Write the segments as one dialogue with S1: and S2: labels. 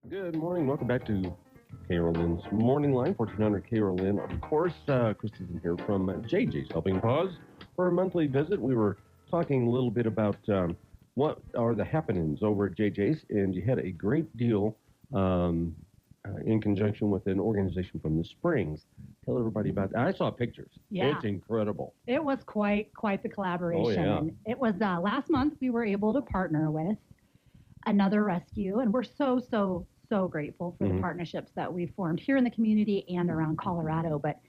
S1: Good morning. Welcome back to Carolyn's Morning Line, 1400 Carolyn. Of course, Christy's in here from JJ's Helping Paws for a monthly visit. We were talking a little bit about what are the happenings over at JJ's, and you had a great deal in conjunction with an organization from the Springs. Tell everybody about that. I saw pictures.
S2: Yeah.
S1: It's incredible.
S2: It was quite the collaboration.
S1: Oh, yeah.
S2: And it was last month we were able to partner with another rescue, and we're so grateful for the partnerships that we formed here in the community and around Colorado. But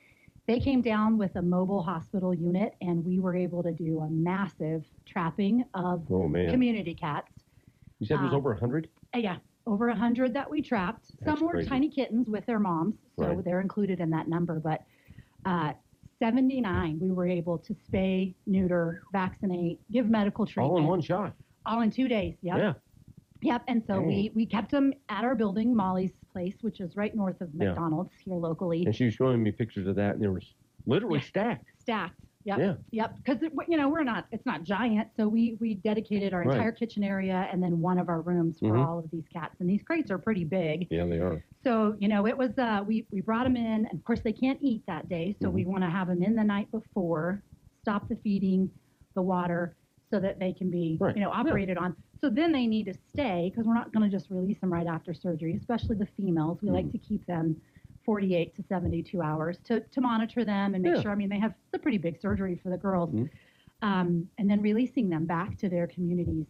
S2: they came down with a mobile hospital unit, and we were able to do a massive trapping of community cats.
S1: You said it was over 100?
S2: Yeah, over 100 that we trapped.
S1: That's
S2: Some were
S1: crazy.
S2: tiny kittens with their moms, so they're included in that number. But 79 we were able to spay, neuter, vaccinate, give medical treatment.
S1: All in one shot.
S2: All in 2 days, yep.
S1: Yeah.
S2: Yep, and so we kept them at our building, Molly's place, which is right north of McDonald's here locally.
S1: And she was showing me pictures of that, and they were literally stacked.
S2: Stacked, yep.
S1: Yeah.
S2: Yep, because, it's not giant, so we dedicated our entire kitchen area and then one of our rooms for all of these cats. And these crates are pretty big.
S1: Yeah, they are.
S2: So, it was, we brought them in, and of course they can't eat that day, so we want to have them in the night before, stop the feeding, the water, so that they can be, operated on. So then they need to stay, because we're not going to just release them right after surgery, especially the females. We like to keep them 48 to 72 hours to monitor them and make sure. I mean, they have a pretty big surgery for the girls. And then releasing them back to their communities,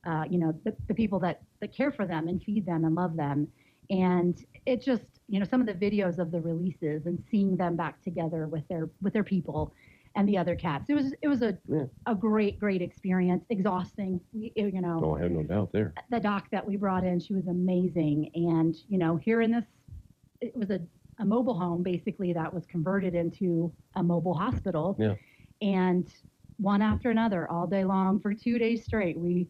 S2: the people that care for them and feed them and love them. And it just, some of the videos of the releases and seeing them back together with their people and the other cats. It was a great experience. Exhausting.
S1: Oh, I have no doubt there.
S2: The doc that we brought in, she was amazing. And, here in this, it was a mobile home basically that was converted into a mobile hospital.
S1: Yeah.
S2: And one after another, all day long for 2 days straight, we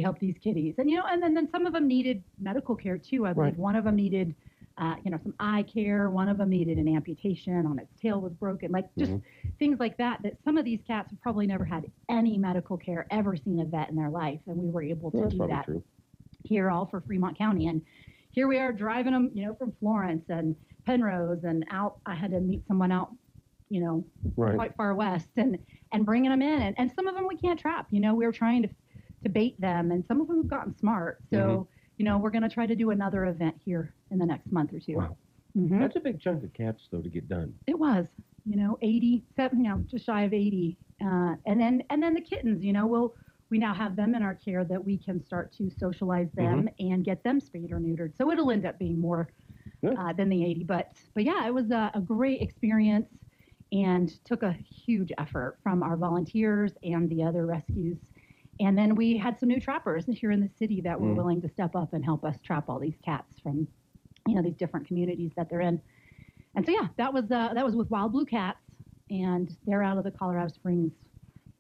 S2: helped these kitties. And, and then some of them needed medical care too. I believe one of them needed some eye care. One of them needed an amputation on its tail was broken, like just things like that some of these cats have probably never had any medical care, ever seen a vet in their life. And we were able to do that here all for Fremont County. And here we are driving them, from Florence and Penrose and out. I had to meet someone out, quite far west and bringing them in. And some of them we can't trap, we were trying to bait them, and some of them have gotten smart. So, we're going to try to do another event here in the next month or two.
S1: Wow. That's a big chunk of cats, though, to get done.
S2: It was, 87, just shy of 80. And then the kittens, we now have them in our care that we can start to socialize them and get them spayed or neutered. So it'll end up being more than the 80. But yeah, it was a great experience and took a huge effort from our volunteers and the other rescues. And then we had some new trappers here in the city that were willing to step up and help us trap all these cats from, these different communities that they're in. And so, that was with Wild Blue Cats, and they're out of the Colorado Springs,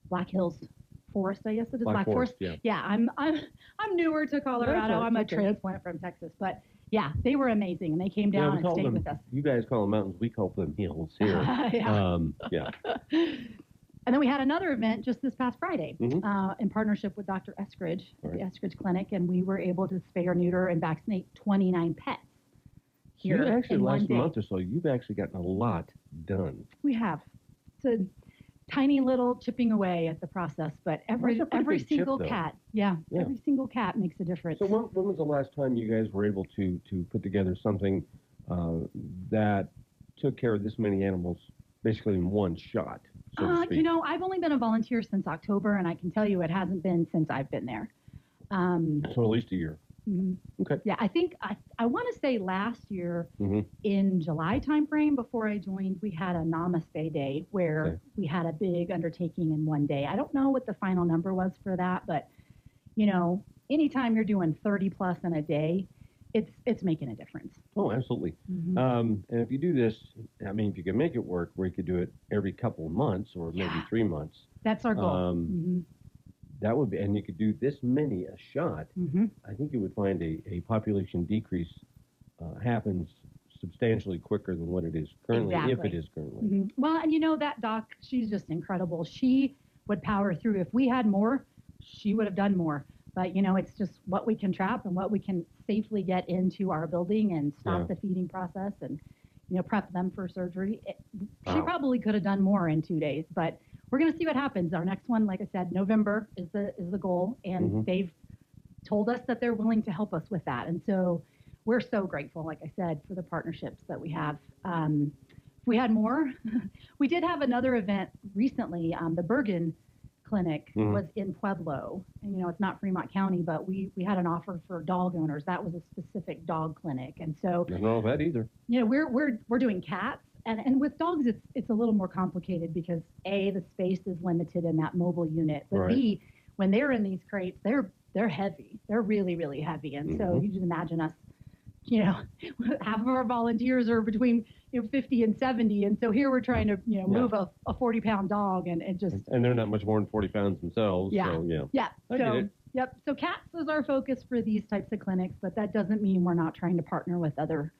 S2: Black Hills Forest, I guess it is. Black Forest. Yeah, I'm newer to Colorado. I'm a transplant from Texas, but yeah, they were amazing, and they came down and stayed with us.
S1: You guys call them mountains, we call them hills here.
S2: And then we had another event just this past Friday in partnership with Dr. Eskridge, the Eskridge Clinic, and we were able to spay or neuter and vaccinate 29 pets here.
S1: You actually, last month or so, you've actually gotten a lot done.
S2: We have. It's a tiny little chipping away at the process, but every single cat, every single cat makes a difference.
S1: So when was the last time you guys were able to put together something that took care of this many animals basically in one shot? So
S2: I've only been a volunteer since October, and I can tell you it hasn't been since I've been there.
S1: So at least a year. Okay.
S2: Yeah, I think I want to say last year in July timeframe before I joined, we had a Namaste Day where we had a big undertaking in one day. I don't know what the final number was for that, but anytime you're doing 30 plus in a day, it's making a difference.
S1: Oh, absolutely. And if you do this, I mean, if you can make it work where you could do it every couple of months or maybe 3 months.
S2: That's our goal.
S1: That would be, and you could do this many a shot. I think you would find a population decrease happens substantially quicker than what it is currently, if it is currently.
S2: Well, and that doc, she's just incredible. She would power through. If we had more, she would have done more. But, it's just what we can trap and what we can safely get into our building and stop the feeding process and, prep them for surgery. She probably could have done more in 2 days, but we're going to see what happens. Our next one, like I said, November is the goal, and they've told us that they're willing to help us with that. And so we're so grateful, like I said, for the partnerships that we have. If we had more, we did have another event recently. The Bergen Clinic was in Pueblo, and it's not Fremont County, but we had an offer for dog owners. That was a specific dog clinic, and so
S1: I don't know that either.
S2: We're doing cats, and with dogs it's a little more complicated because A, the space is limited in that mobile unit, but B, when they're in these crates, they're heavy. They're really, really heavy, and so you just imagine us. Half of our volunteers are between 50 and 70, and so here we're trying to move a 40-pound dog, and
S1: they're not much more than 40 pounds themselves.
S2: Yeah,
S1: so,
S2: yeah.
S1: I get it.
S2: Yep. So cats is our focus for these types of clinics, but that doesn't mean we're not trying to partner with other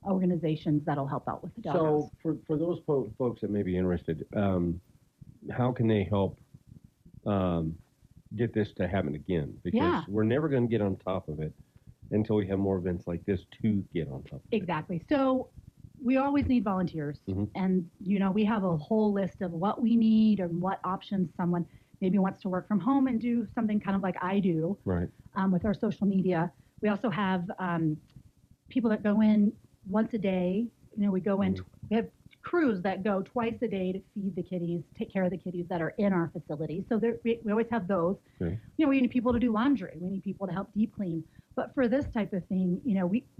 S2: organizations that'll help out with the dogs.
S1: So for those folks that may be interested, how can they help get this to happen again? Because we're never going to get on top of it until we have more events like this to get on top of it.
S2: Exactly. So we always need volunteers. And, we have a whole list of what we need and what options someone maybe wants to work from home and do something kind of like I do with our social media. We also have people that go in once a day. We go in, we have crews that go twice a day to feed the kitties, take care of the kitties that are in our facility. So we always have those. We need people to do laundry. We need people to help deep clean. But for this type of thing,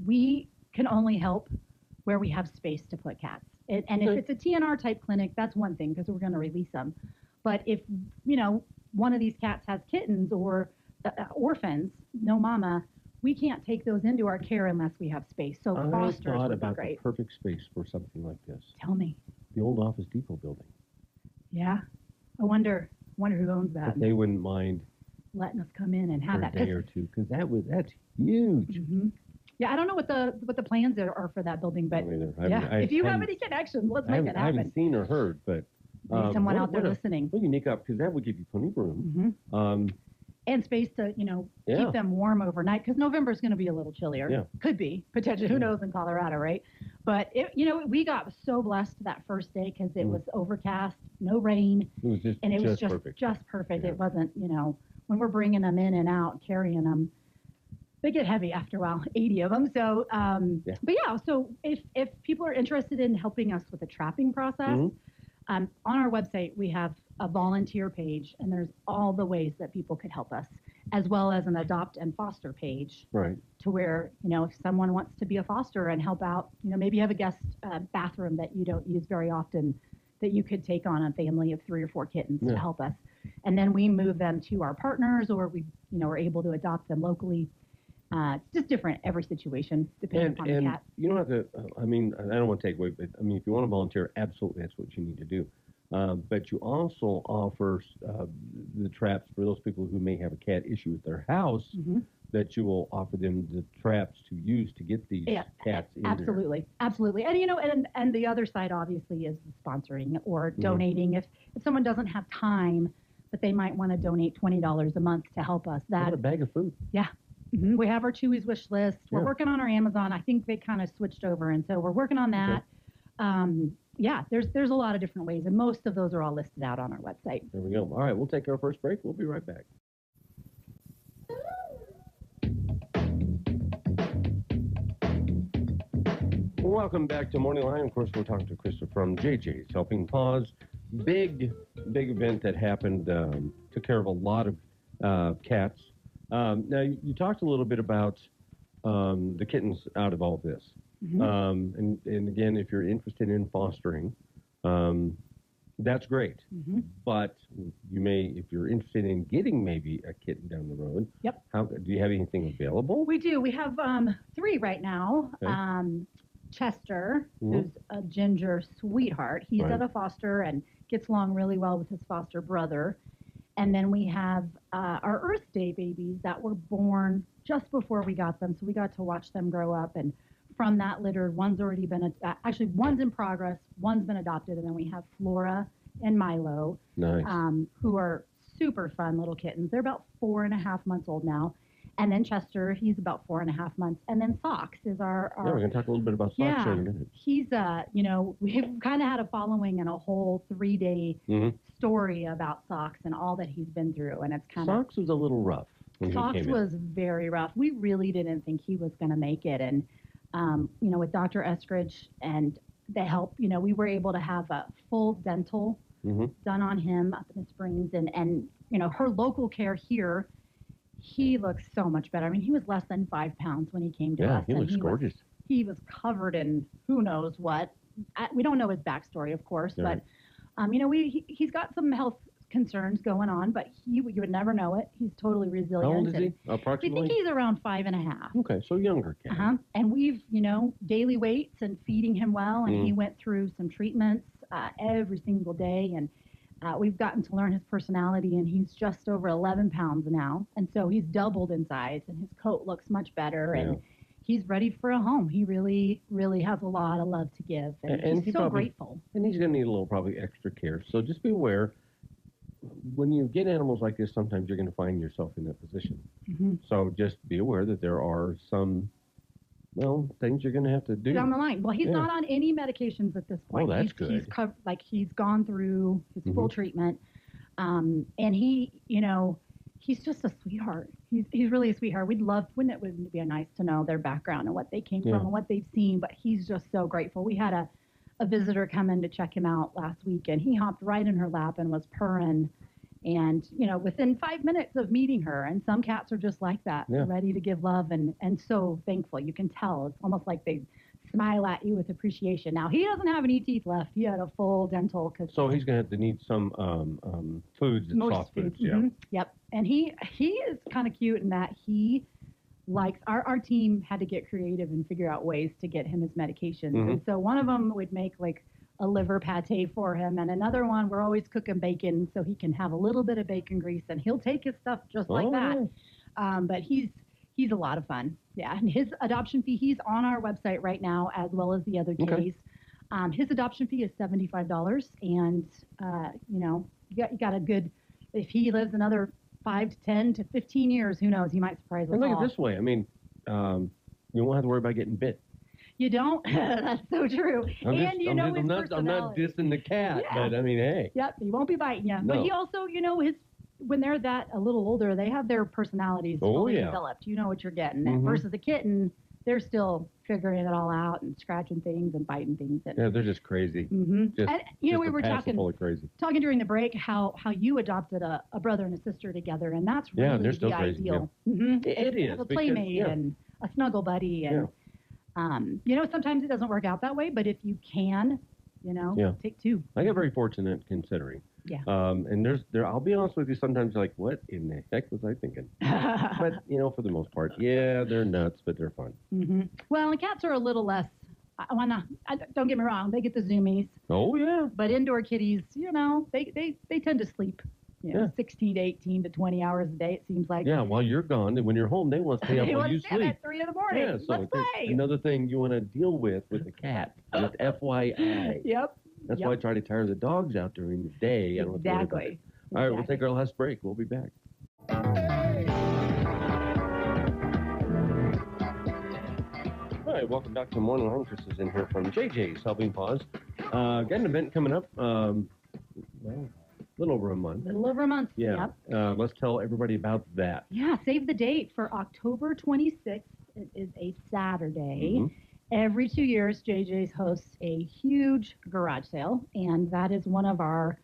S2: we can only help where we have space to put cats. And if it's a TNR type clinic, that's one thing because we're going to release them. But if, one of these cats has kittens or orphans, no mama, we can't take those into our care unless we have space. So fosters
S1: I thought
S2: would
S1: about
S2: be great.
S1: the perfect space for something like this.
S2: Tell me.
S1: The old Office Depot building.
S2: Yeah. I wonder who owns that.
S1: If they wouldn't mind
S2: letting us come in and have
S1: for
S2: that.
S1: A day or two, because that's huge.
S2: Yeah, I don't know what the plans are for that building, but if you have any connections, let's make it happen.
S1: I haven't seen or heard, but
S2: maybe someone out there listening.
S1: What unique up, because that would give you plenty of room.
S2: And space to, keep them warm overnight, because November is going to be a little chillier.
S1: Yeah.
S2: Could be, potentially. Who knows in Colorado, right? But, we got so blessed that first day because it was overcast, no rain.
S1: It was just perfect.
S2: Just perfect.
S1: Yeah.
S2: It wasn't, when we're bringing them in and out, carrying them, they get heavy after a while, 80 of them. So, but so if people are interested in helping us with the trapping process, on our website, we have a volunteer page, and there's all the ways that people could help us, as well as an adopt and foster page.
S1: Right.
S2: To where, if someone wants to be a foster and help out, maybe you have a guest bathroom that you don't use very often, that you could take on a family of 3 or 4 kittens to help us. And then we move them to our partners, or we, are able to adopt them locally. It's just different every situation, depending upon the cat.
S1: You don't have to, I don't want to take away, but if you want to volunteer, absolutely that's what you need to do. But you also offer the traps for those people who may have a cat issue at their house, that you will offer them the traps to use to get these cats in
S2: Absolutely. Absolutely. And, and the other side, obviously, is the sponsoring or donating. If someone doesn't have time, but they might want to donate $20 a month to help us.
S1: What a bag of food.
S2: Yeah. We have our Chewy's wish list. We're working on our Amazon. I think they kind of switched over, and so we're working on that. There's a lot of different ways, and most of those are all listed out on our website.
S1: There we go. All right, we'll take our first break. We'll be right back. Welcome back to Morning Line. Of course, we're talking to Krista from JJ's Helping Paws. Big event that happened. Took care of a lot of cats. Now, you talked a little bit about the kittens out of all this. And again, if you're interested in fostering, that's great. But you may, if you're interested in getting maybe a kitten down the road, do you have anything available?
S2: We do. We have 3 right now. Okay. Chester, who's a ginger sweetheart. He's at a foster and gets along really well with his foster brother. And then we have our Earth Day babies that were born just before we got them. So we got to watch them grow up. And from that litter, one's already been, actually one's in progress, one's been adopted. And then we have Flora and Milo, who are super fun little kittens. They're about 4.5 months old now. And then Chester, he's about 4.5 months. And then Socks is our
S1: Yeah, we're going to talk a little bit about Socks here in a minute.
S2: He's, we've kind of had a following and a whole 3-day story about Socks and all that he's been through. And it's kind of...
S1: Socks was a little rough when he came in.
S2: Socks was very rough. We really didn't think he was going to make it. And, with Dr. Eskridge and the help, we were able to have a full dental done on him up in the Springs. And her local care here, he looks so much better. I mean, he was less than 5 pounds when he came to us.
S1: Yeah, he looks gorgeous.
S2: He was covered in who knows what. We don't know his backstory, of course, but, he's got some health concerns going on, but you would never know it. He's totally resilient.
S1: How old is he, approximately?
S2: I think he's around 5.5.
S1: Okay, so younger kid.
S2: And we've, daily weights and feeding him well, and he went through some treatments every single day, and we've gotten to learn his personality, and he's just over 11 pounds now, and so he's doubled in size, and his coat looks much better, and he's ready for a home. He really, really has a lot of love to give, and he's so grateful.
S1: And he's going to need a little probably extra care, so just be aware. When you get animals like this, sometimes you're going to find yourself in that position. So just be aware that there are some, things you're going to have to do.
S2: Down the line. Well, he's not on any medications at this point.
S1: Oh, that's good.
S2: He's gone through his full treatment. And he, he's just a sweetheart. He's really a sweetheart. Wouldn't it be nice to know their background and what they came from and what they've seen, but he's just so grateful. We had a visitor come in to check him out last week, and he hopped right in her lap and was purring. And, within 5 minutes of meeting her, and some cats are just like that, ready to give love and so thankful. You can tell. It's almost like they smile at you with appreciation. Now, he doesn't have any teeth left. He had a full dental.
S1: So he's going to have to need some foods and soft foods.
S2: Yep. And he is kind of cute in that he likes, our team had to get creative and figure out ways to get him his medications. And so one of them would make like a liver pate for him, and another one we're always cooking bacon so he can have a little bit of bacon grease, and he'll take his stuff just like that. But he's a lot of fun. Yeah, and his adoption fee, he's on our website right now, as well as the other kitties. His adoption fee is $75, and you got a good, if he lives another 5 to 10 to 15 years, who knows, he might surprise us all.
S1: Look at it this way. I mean, you won't have to worry about getting bit.
S2: You don't? That's so true. I'm not
S1: dissing the cat, but I mean, hey.
S2: Yep, he won't be biting you. No. But he also, when they're that a little older, they have their personalities fully developed. You know what you're getting. Versus a kitten, they're still figuring it all out and scratching things and biting things.
S1: Yeah, they're just crazy.
S2: And we were talking during the break how you adopted a brother and a sister together, and that's really
S1: they're still
S2: the
S1: crazy.
S2: ideal.
S1: It is.
S2: A playmate and a snuggle buddy and. Sometimes it doesn't work out that way, but if you can, take two.
S1: I get very fortunate considering.
S2: Yeah.
S1: And I'll be honest with you, sometimes like, what in the heck was I thinking? But, for the most part, they're nuts, but they're fun.
S2: Well, and cats are a little less, don't get me wrong, they get the zoomies.
S1: Oh, yeah.
S2: But indoor kitties, they tend to sleep. 16 to 18 to 20 hours a day, it seems like. Yeah,
S1: while you're gone, and when you're home, they want to stay up while you sleep.
S2: At 3 in the morning.
S1: Yeah, so
S2: let's play.
S1: Another thing you want to deal with the cat, just FYI.
S2: Yep.
S1: That's why I try to tire the dogs out during the day.
S2: Exactly.
S1: All right, we'll take our last break. We'll be back. All right, welcome back to Morning Line. Chris is in here from JJ's Helping Paws. Got an event coming up. A little over a month. Yeah. Yep. Let's tell everybody about that.
S2: Yeah, save the date for October 26th. It is a Saturday. Every 2 years, JJ's hosts a huge garage sale, and that is one of our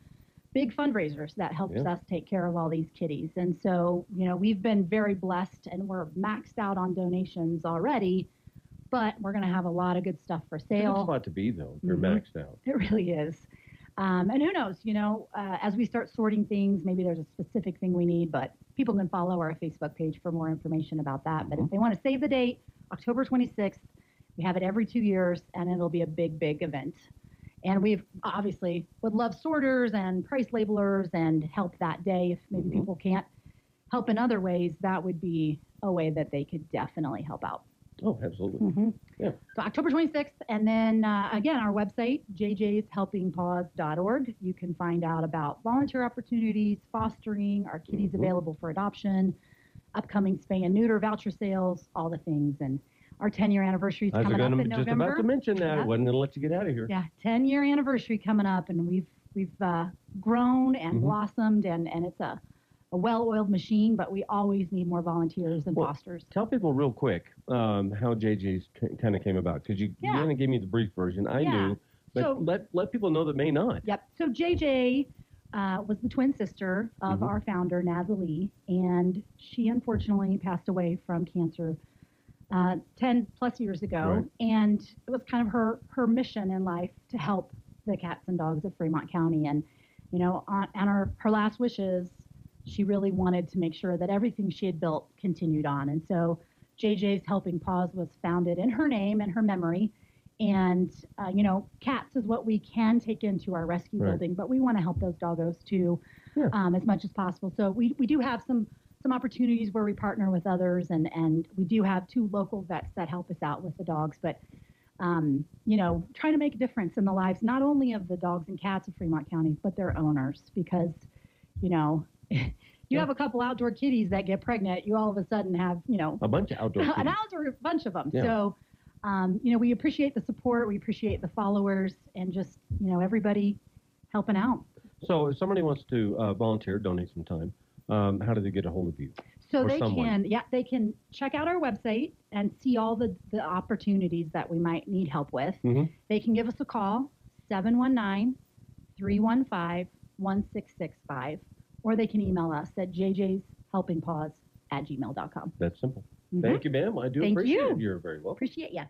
S2: big fundraisers that helps us take care of all these kitties. And so, we've been very blessed, and we're maxed out on donations already, but we're going to have a lot of good stuff for sale.
S1: It's a lot to be, though, if you're maxed out.
S2: It really is. And who knows, as we start sorting things, maybe there's a specific thing we need, but people can follow our Facebook page for more information about that. But if they want to save the date, October 26th, we have it every 2 years, and it'll be a big, big event. And we've obviously would love sorters and price labelers and help that day. If maybe people can't help in other ways, that would be a way that they could definitely help out.
S1: Oh, absolutely.
S2: Mm-hmm.
S1: Yeah.
S2: So October 26th, and then again, our website, jjshelpingpaws.org. You can find out about volunteer opportunities, fostering, our kitties available for adoption, upcoming spay and neuter voucher sales, all the things. And our 10-year anniversary is coming up in November.
S1: Just about to mention that. I wasn't going to let you get out of here.
S2: Yeah, 10-year anniversary coming up, and we've grown and blossomed, and it's a well-oiled machine, but we always need more volunteers and fosters.
S1: Tell people real quick how JJ's kind of came about, because you kind of gave me the brief version. I knew, but so, let people know that may not.
S2: Yep. So JJ was the twin sister of our founder, Nathalie, and she unfortunately passed away from cancer 10 plus years ago.
S1: Right.
S2: And it was kind of her mission in life to help the cats and dogs of Fremont County. And, you know, on her last wishes, she really wanted to make sure that everything she had built continued on. And so JJ's Helping Paws was founded in her name and her memory. And, you know, cats is what we can take into our rescue building, but we want to help those doggos too, as much as possible. So we do have some opportunities where we partner with others, and we do have 2 local vets that help us out with the dogs. But, you know, trying to make a difference in the lives, not only of the dogs and cats of Fremont County, but their owners, because, you know, you have a couple outdoor kitties that get pregnant, you all of a sudden have, you know,
S1: a bunch of outdoor kitties.
S2: An outdoor bunch of them.
S1: Yeah.
S2: So, you know, we appreciate the support, we appreciate the followers, and just, you know, everybody helping out.
S1: So if somebody wants to volunteer, donate some time, how do they get a hold of you?
S2: So they can check out our website and see all the opportunities that we might need help with. They can give us a call, 719-315-1665, or they can email us at jjshelpingpaws@gmail.com.
S1: That's simple. Thank you, ma'am. I do appreciate it. You're very welcome.
S2: Appreciate you.